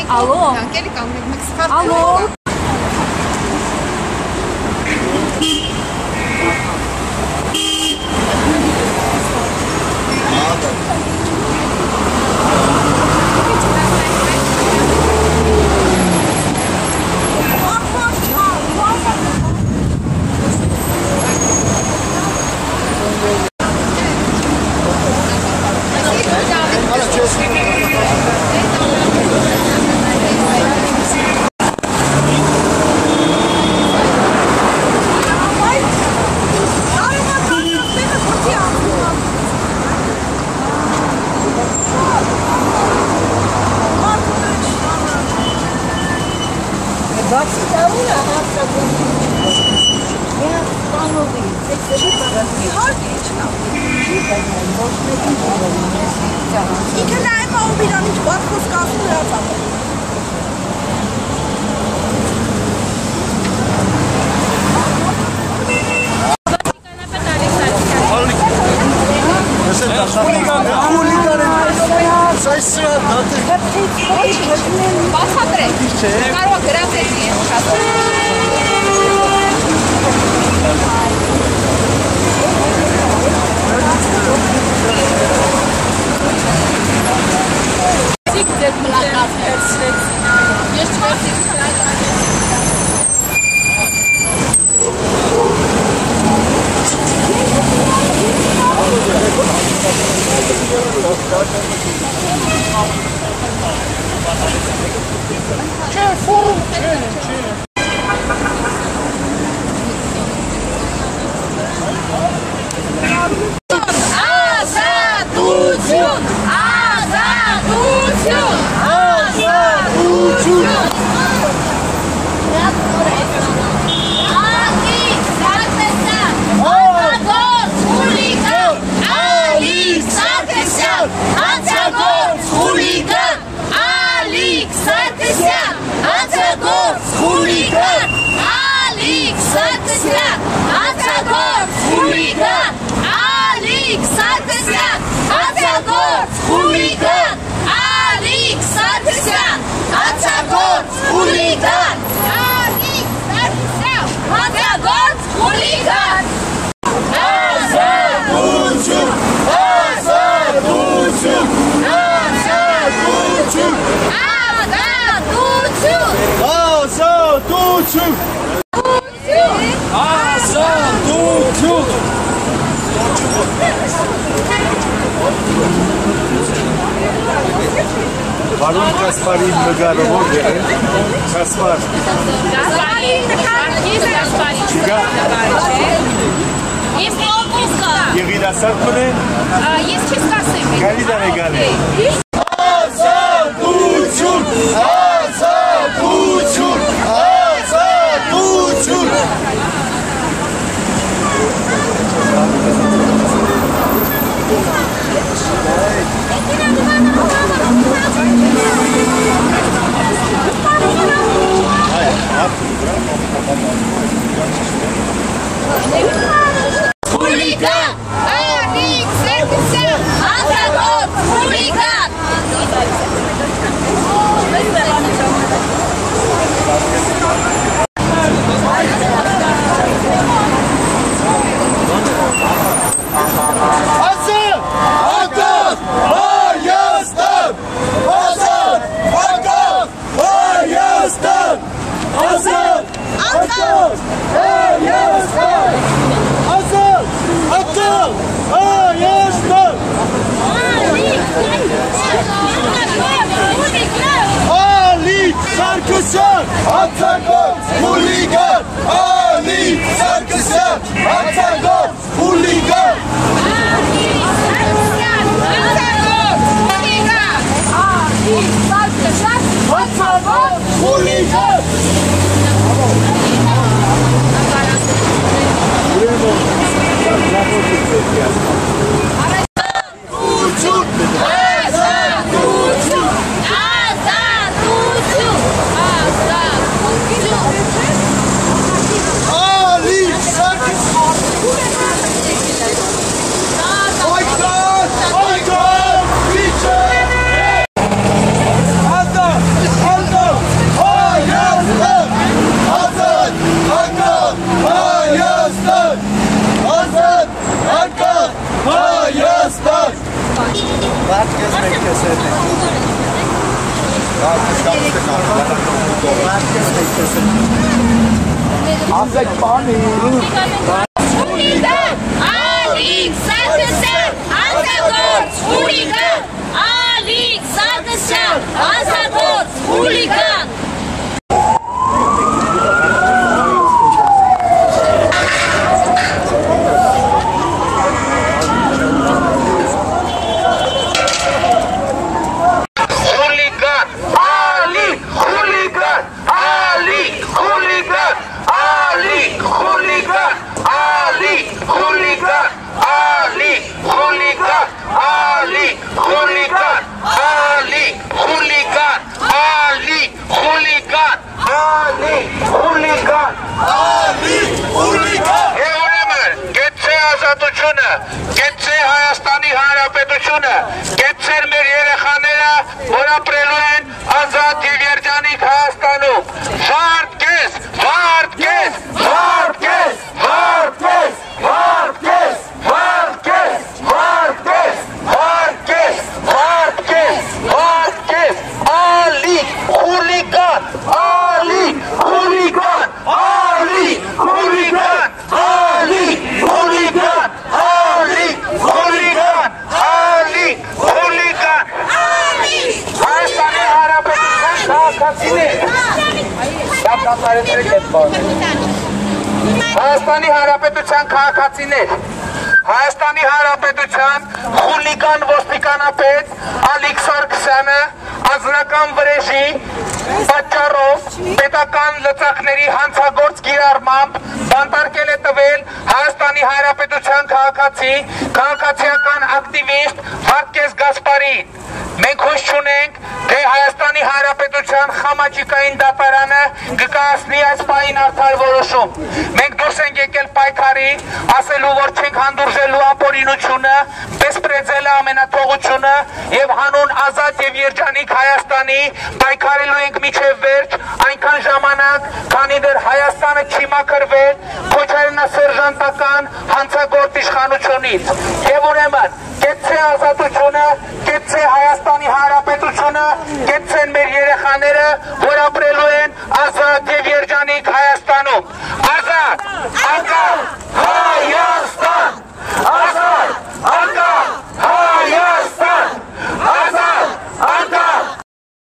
Алло. Алло. Varun Kasparin Megarovod je? Kaspar. Kasparin, jest Kasparin. Jest Olguska. Եղիր ասար կունե? Ես չես կասեմ։ Գալի դար է գալի։ Ազատություն, ազատություն, ազատություն։ Խուլիգան, Ալիքս Սարգսյան, Ազատություն, խուլիգան, Հանցագործ հուլիգան Ալի Սարգսյան Հանցագործ հուլիգան Ալի Սարգսյան Հանցագործ հուլիգան Ալի Սարգսյան Հանցագործ հուլիգան Afek pani. Hooligán! Ալի Սարգսյան Հանցագործ հուլիգան! Ալի Սարգսյան Հանցագործ հուլիգան! Կեցե Հայաստանի Հանրապետությունը, կեցեր մեր երեխաները, որ ապրելու են ազատ և երջանիկ Հայաստանում։ Վարդկես, վարդկես, վարդկես, վարդկես, վարդկես, վարդկես, վարդկես, վարդկես, վարդկես, վարդկես, Ալի հուլիգան, Ալի հուլիգան, Ալի հուլիգան, Ալի հուլիգան, Ալի հուլիգան, Ալի հուլիգան, Հայաստանի Հանրապետության քաղաքացիներ, Հայաստանի Հանրապետության քաղաքացիներ, Հայաստանի Հանրապետության խուլիգան ոստիկանապետ Ալիկ Սարգսյանը անձնական վրեժի պատճառով պետական լծակների հանցագործ կիրառմամբ բանտարկել է տվել Հայաստանի Հանրապետության քաղաքացիական ակտիվիստ Վարդգես Գասպարին։ Մենք հույս չունենք, թե Հայաստանի Հանրապետության խամաճիկային դատարանը կկայացնի այս պահին արդար որոշում։ Մենք դուրս ենք եկել պայքարի, ասելու, որ չենք հանդուրժելու ապօրինությունը, բեսպրեդելը ամենաթողությունը եւ հանուն ազատ եւ երջանիկ Հայաստանի պայքարելու ենք մինչեւ վերջ, այնքան ժամանակ, քանի դեռ Հայաստանը չի մաքրվել քոչարենասերժանտական հանցագործ իշխանությունից։ Եվ ուրեմն, կեցցե ազատությունը,